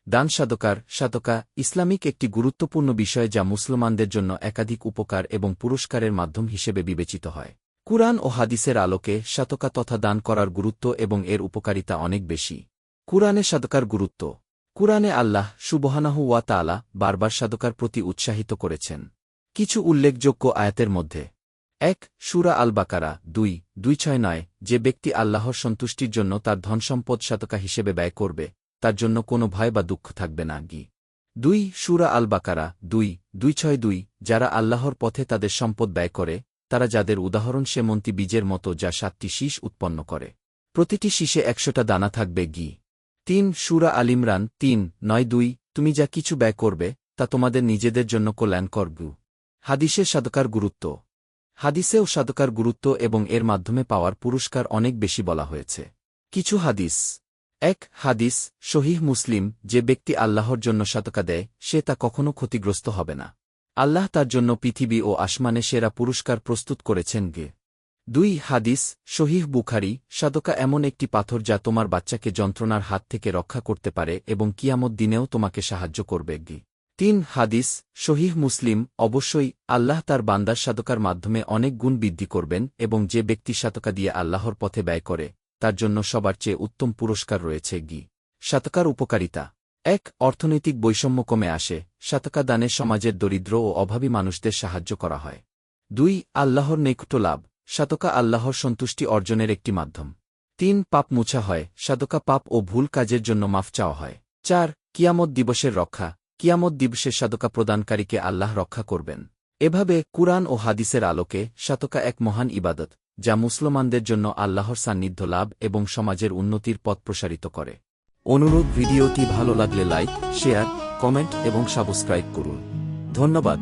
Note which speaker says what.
Speaker 1: দান সাদকা ইসলামিক একটি গুরুত্বপূর্ণ বিষয় যা মুসলমানদের জন্য একাধিক উপকার এবং পুরস্কারের মাধ্যম হিসেবে বিবেচিত হয়। কুরআন ও হাদিসের আলোকে সাদকা তথা দান করার গুরুত্ব এবং এর উপকারিতা অনেক বেশি। কুরআনে সাদকার গুরুত্ব। কুরআনে আল্লাহ সুবহানাহু ওয়া তাআলা বারবার সাদকার প্রতি উৎসাহিত করেছেন। কিছু উল্লেখযোগ্য আয়াতের মধ্যে ১ সূরা আল বাকারা ২:২৬-৯ যে ব্যক্তি আল্লাহর সন্তুষ্টির জন্য তার ধনসম্পদ সাদকা হিসেবে ব্যয় করবে তার জন্য কোনো ভয় বা দুঃখ থাকবে না। ২ সূরা আল বাকারা ২:২৬-২ যারা আল্লাহর পথে তাদের সম্পদ ব্যয় করে তারা যাদের উদাহরণ সেমন্তি বীজের মতো যা ৭টি শীষ উৎপন্ন করে, প্রতিটি শীষে ১০০টা দানা থাকবে। ৩ সূরা আল ইমরান ৩:৯-২ তুমি যা কিছু ব্যয় করবে তা তোমাদের নিজেদের জন্য কল্যাণকর। হাদিসে সাদকার গুরুত্ব। হাদিসেও সাদকার গুরুত্ব এবং এর মাধ্যমে পাওয়ার পুরস্কার অনেক বেশি বলা হয়েছে। কিছু হাদিস। ১ হাদিস সহিহ মুসলিম যে ব্যক্তি আল্লাহর জন্য সাদকা দেয় সে তা কখনও ক্ষতিগ্রস্ত হবে না। আল্লাহ তার জন্য পৃথিবী ও আসমানে সেরা পুরস্কার প্রস্তুত করেছেন। ২ হাদিস সহিহ বুখারী সাদকা এমন একটি পাথর যা তোমার বাচ্চাকে যন্ত্রণার হাত থেকে রক্ষা করতে পারে এবং কিয়ামত দিনেও তোমাকে সাহায্য করবে। ৩ হাদিস সহিহ মুসলিম অবশ্যই আল্লাহ তার বান্দার সাদকার মাধ্যমে অনেক গুণ বৃদ্ধি করবেন এবং যে ব্যক্তি সাদকা দিয়ে আল্লাহর পথে ব্যয় করে তার জন্য সবার চেয়ে উত্তম পুরস্কার রয়েছে। সাদকার উপকারিতা। ১ অর্থনৈতিক বৈষম্য কমে আসে। সাদকা দানে সমাজের দরিদ্র ও অভাবী মানুষদের সাহায্য করা হয়। ২ আল্লাহর নৈকট্য লাভ। সাদকা আল্লাহর সন্তুষ্টি অর্জনের একটি মাধ্যম। ৩ পাপ মুছা হয়। সাদকা পাপ ও ভুল কাজের জন্য মাফ চাওয়া হয়। ৪ কিয়ামত দিবসের রক্ষা। কিয়ামত দিবসে সাদকা প্রদানকারীকে আল্লাহ রক্ষা করবেন। এভাবে কুরআন ও হাদিসের আলোকে সাদকা এক মহান ইবাদত যা মুসলমানদের জন্য আল্লাহর সান্নিধ্য লাভ এবং সমাজের উন্নতির পথ প্রসারিত করে। অনুরোধ ভিডিওটি ভালো লাগলে লাইক, শেয়ার, কমেন্ট এবং সাবস্ক্রাইব করুন। ধন্যবাদ।